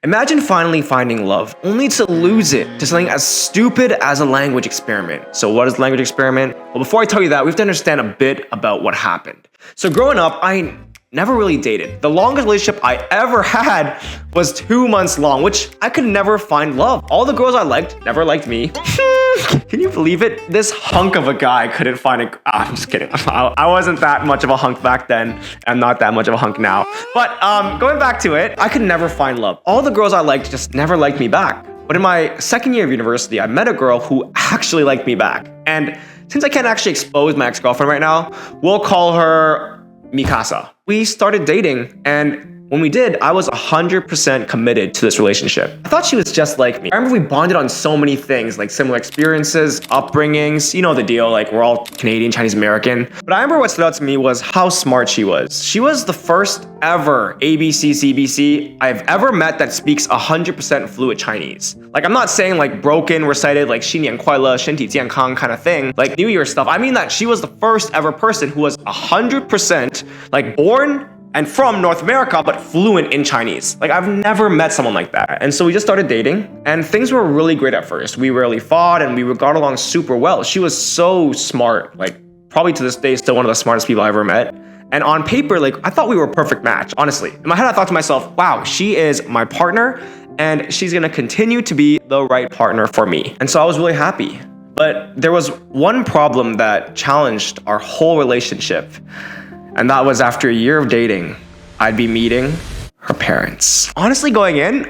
Imagine finally finding love, only to lose it to something as stupid as a language experiment. So what is the language experiment? Well, before I tell you that, we have to understand a bit about what happened. So growing up, I never really dated. The longest relationship I ever had was 2 months long, which I could never find love. All the girls I liked never liked me. Can you believe it? This hunk of a guy couldn't find a... I'm just kidding. I wasn't that much of a hunk back then. I'm not that much of a hunk now. But going back to it, I could never find love. All the girls I liked just never liked me back. But in my second year of university, I met a girl who actually liked me back. And since I can't actually expose my ex-girlfriend right now, we'll call her Mikasa. We started dating, and when we did, I was 100% committed to this relationship. I thought she was just like me. I remember we bonded on so many things, like similar experiences, upbringings, you know the deal, like we're all Canadian, Chinese American. But I remember what stood out to me was how smart she was. She was the first ever ABC, CBC I've ever met that speaks 100% fluent Chinese. Like, I'm not saying like broken, recited like 新年快乐, 身体健康 kind of thing, like New Year stuff. I mean that she was the first ever person who was 100% like born and from North America, but fluent in Chinese. Like, I've never met someone like that. And so we just started dating, and things were really great at first. We rarely fought, and we got along super well. She was so smart, like probably to this day, still one of the smartest people I ever met. And on paper, like, I thought we were a perfect match, honestly. In my head, I thought to myself, wow, she is my partner, and she's gonna continue to be the right partner for me. And so I was really happy. But there was one problem that challenged our whole relationship. And that was after a year of dating, I'd be meeting her parents. Honestly, going in,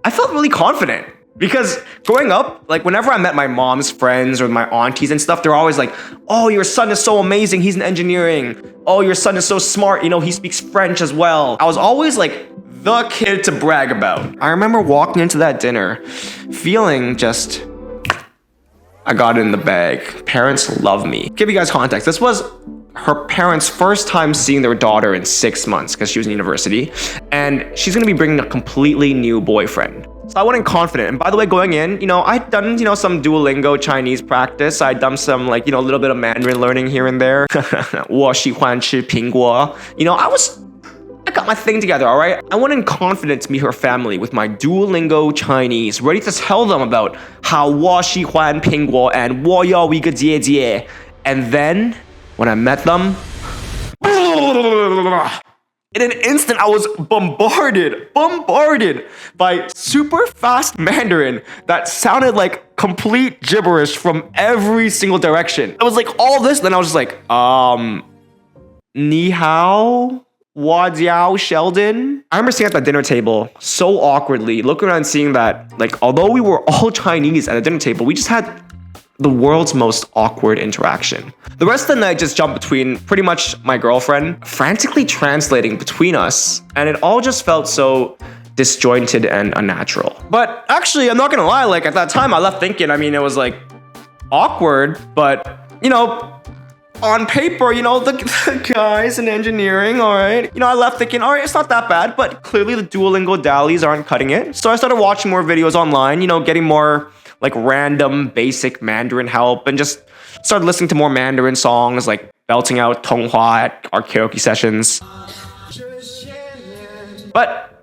I felt really confident. Because growing up, like whenever I met my mom's friends or my aunties and stuff, they're always like, oh, your son is so amazing, he's in engineering. Oh, your son is so smart, you know, he speaks French as well. I was always like the kid to brag about. I remember walking into that dinner, feeling just, I got it in the bag. Parents love me. Give you guys context, this was her parents' first time seeing their daughter in 6 months because she was in university, and she's gonna be bringing a completely new boyfriend. So I went in confident, and by the way, going in, you know, I'd done, you know, some Duolingo Chinese practice. I'd done some, like, you know, a little bit of Mandarin learning here and there. 我喜欢吃苹果. You know, I got my thing together, all right? I went in confident to meet her family with my Duolingo Chinese, ready to tell them about how 我喜欢苹果 and 我有一个姐姐. And then, when I met them, in an instant, I was bombarded by super fast Mandarin that sounded like complete gibberish from every single direction. I was like, all this, then I was just like, ni hao, wa jiao, Sheldon. I remember sitting at the dinner table so awkwardly, looking around seeing that, like, although we were all Chinese at the dinner table, we just had the world's most awkward interaction. The rest of the night just jumped between pretty much my girlfriend, frantically translating between us, and it all just felt so disjointed and unnatural. But actually, I'm not gonna lie, like at that time I left thinking, I mean, it was like awkward, but you know, on paper, you know, the guys in engineering, all right? You know, I left thinking, all right, it's not that bad, but clearly the Duolingo Dallies aren't cutting it. So I started watching more videos online, you know, getting more like random basic Mandarin help, and just started listening to more Mandarin songs, like belting out Tonghua at our karaoke sessions. But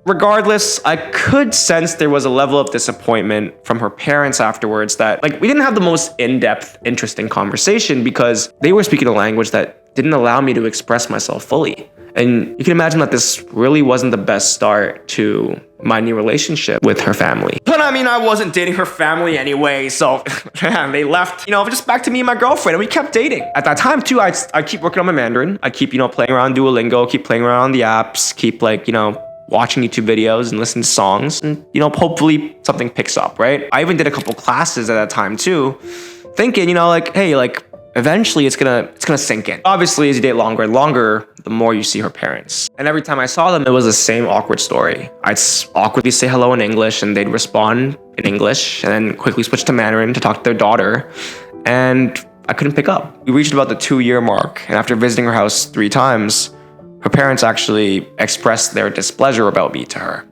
regardless, I could sense there was a level of disappointment from her parents afterwards that, like, we didn't have the most in-depth, interesting conversation because they were speaking a language that didn't allow me to express myself fully. And you can imagine that this really wasn't the best start to my new relationship with her family. But I mean, I wasn't dating her family anyway, so they left, you know, just back to me and my girlfriend, and we kept dating. At that time too, I keep working on my Mandarin. I keep, you know, playing around Duolingo, keep playing around on the apps, keep, like, you know, watching YouTube videos and listening to songs, and, you know, hopefully something picks up, right? I even did a couple classes at that time too, thinking, you know, like, hey, like, eventually it's gonna sink in. Obviously, as you date longer and longer, the more you see her parents. And every time I saw them, it was the same awkward story. I'd awkwardly say hello in English, and they'd respond in English, and then quickly switch to Mandarin to talk to their daughter, and I couldn't pick up. We reached about the 2-year mark, and after visiting her house 3 times, her parents actually expressed their displeasure about me to her.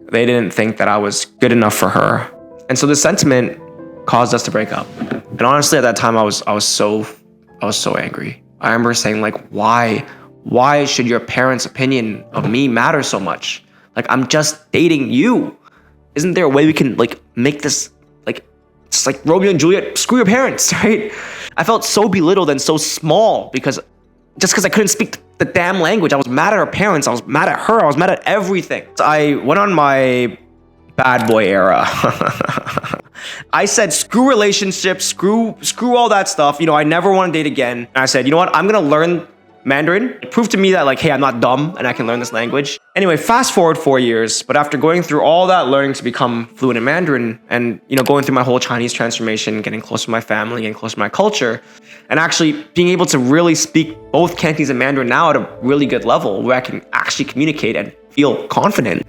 They didn't think that I was good enough for her. And so this sentiment caused us to break up. And honestly, at that time, I was so angry. I remember saying, like, why should your parents' opinion of me matter so much? Like, I'm just dating you. Isn't there a way we can like make this like it's like Romeo and Juliet? Screw your parents, right? I felt so belittled and so small because I couldn't speak the damn language. I was mad at her parents. I was mad at her. I was mad at everything. So I went on my bad boy era. I said, screw relationships, screw all that stuff. I never want to date again. And I said, you know what? I'm going to learn Mandarin. It proved to me that like, hey, I'm not dumb and I can learn this language. Anyway, fast forward 4 years, but after going through all that learning to become fluent in Mandarin and, going through my whole Chinese transformation, getting close to my family, getting close to my culture, and actually being able to really speak both Cantonese and Mandarin now at a really good level where I can actually communicate and feel confident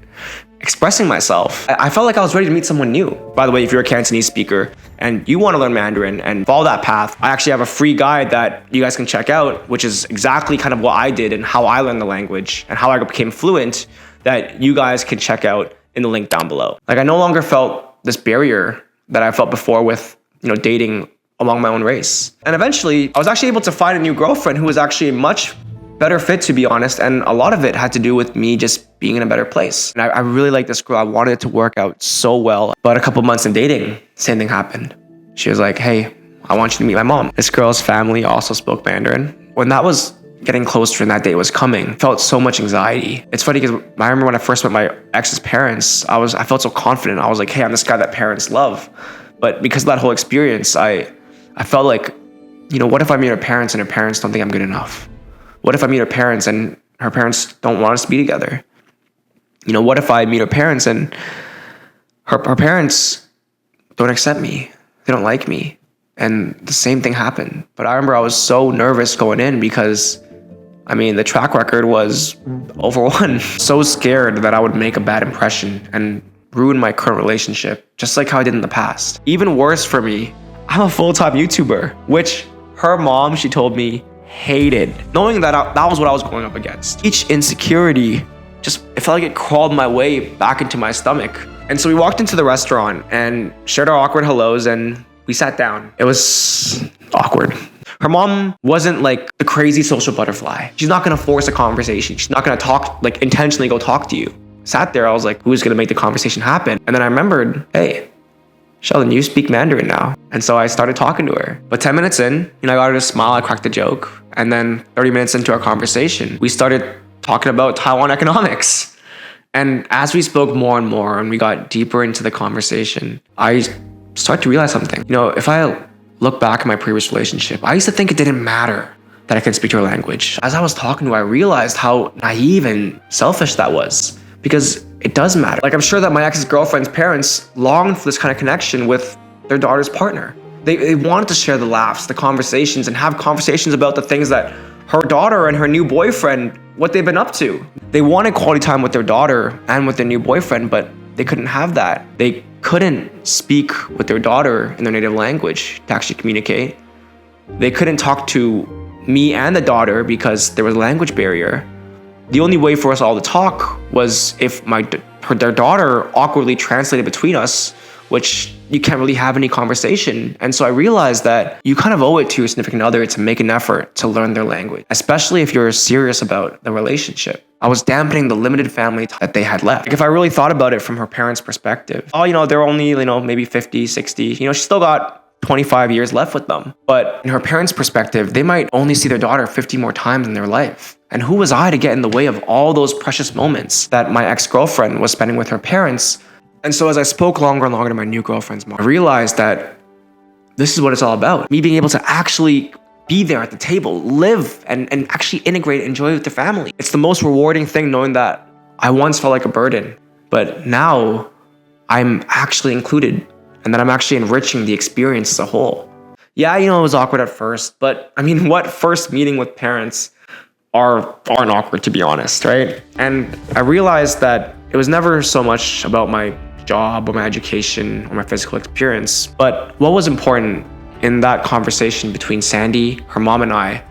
expressing myself, I felt like I was ready to meet someone new. By the way, if you're a Cantonese speaker and you want to learn Mandarin and follow that path, I actually have a free guide that you guys can check out, which is exactly kind of what I did and how I learned the language and how I became fluent, that you guys can check out in the link down below. Like, I no longer felt this barrier that I felt before with, dating along my own race. And eventually, I was actually able to find a new girlfriend who was actually a much better fit, to be honest, and a lot of it had to do with me just being in a better place. And I really liked this girl. I wanted it to work out so well. But a couple months in dating, same thing happened. She was like, hey, I want you to meet my mom. This girl's family also spoke Mandarin. When that was getting closer and that day was coming, I felt so much anxiety. It's funny because I remember when I first met my ex's parents, I felt so confident. I was like, hey, I'm this guy that parents love. But because of that whole experience, I felt like, what if I meet her parents and her parents don't think I'm good enough? What if I meet her parents and her parents don't want us to be together? What if I meet her parents and her parents don't accept me? They don't like me. And the same thing happened. But I remember I was so nervous going in because, the track record was over one. So scared that I would make a bad impression and ruin my current relationship, just like how I did in the past. Even worse for me, I'm a full-time YouTuber, which her mom, she told me, hated. Knowing that that was what I was going up against. Each insecurity, it felt like it crawled my way back into my stomach. And so we walked into the restaurant and shared our awkward hellos and we sat down. It was awkward. Her mom wasn't like the crazy social butterfly. She's not gonna force a conversation. She's not gonna intentionally go talk to you. Sat there, I was like, who's gonna make the conversation happen? And then I remembered, hey, Sheldon, you speak Mandarin now. And so I started talking to her. But 10 minutes in, I got her to smile, I cracked a joke. And then 30 minutes into our conversation, we started talking about Taiwan economics. And as we spoke more and more and we got deeper into the conversation, I started to realize something. If I look back at my previous relationship, I used to think it didn't matter that I could speak her language. As I was talking to her, I realized how naive and selfish that was. Because it does matter. Like, I'm sure that my ex-girlfriend's parents longed for this kind of connection with their daughter's partner. They wanted to share the laughs, the conversations, and have conversations about the things that her daughter and her new boyfriend, what they've been up to. They wanted quality time with their daughter and with their new boyfriend, but they couldn't have that. They couldn't speak with their daughter in their native language to actually communicate. They couldn't talk to me and the daughter because there was a language barrier. The only way for us all to talk was if their daughter awkwardly translated between us, which you can't really have any conversation. And so I realized that you kind of owe it to your significant other to make an effort to learn their language, especially if you're serious about the relationship. I was dampening the limited family that they had left. Like, if I really thought about it from her parents' perspective, they're only, maybe 50, 60, she still got 25 years left with them. But in her parents' perspective, they might only see their daughter 50 more times in their life. And who was I to get in the way of all those precious moments that my ex-girlfriend was spending with her parents? And so as I spoke longer and longer to my new girlfriend's mom, I realized that this is what it's all about. Me being able to actually be there at the table, live and actually integrate and enjoy with the family. It's the most rewarding thing knowing that I once felt like a burden, but now I'm actually included and that I'm actually enriching the experience as a whole. Yeah, it was awkward at first, but what first meeting with parents aren't awkward, to be honest, right? And I realized that it was never so much about my job or my education or my physical appearance, but what was important in that conversation between Sandy, her mom, and I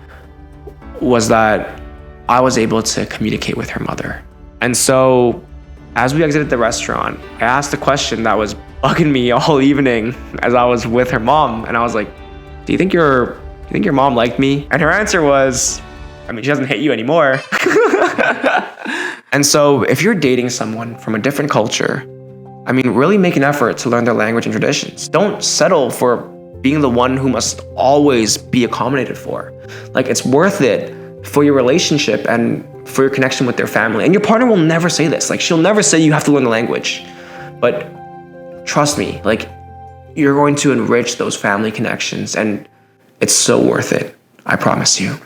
was that I was able to communicate with her mother. And so as we exited the restaurant, I asked a question that was bugging me all evening as I was with her mom, and I was like, do you think your mom liked me? And her answer was, she doesn't hate you anymore. And so if you're dating someone from a different culture, I mean, really make an effort to learn their language and traditions. Don't settle for being the one who must always be accommodated for. Like, it's worth it for your relationship and for your connection with their family. And your partner will never say this. Like, she'll never say you have to learn the language. But trust me, like, you're going to enrich those family connections, and it's so worth it. I promise you.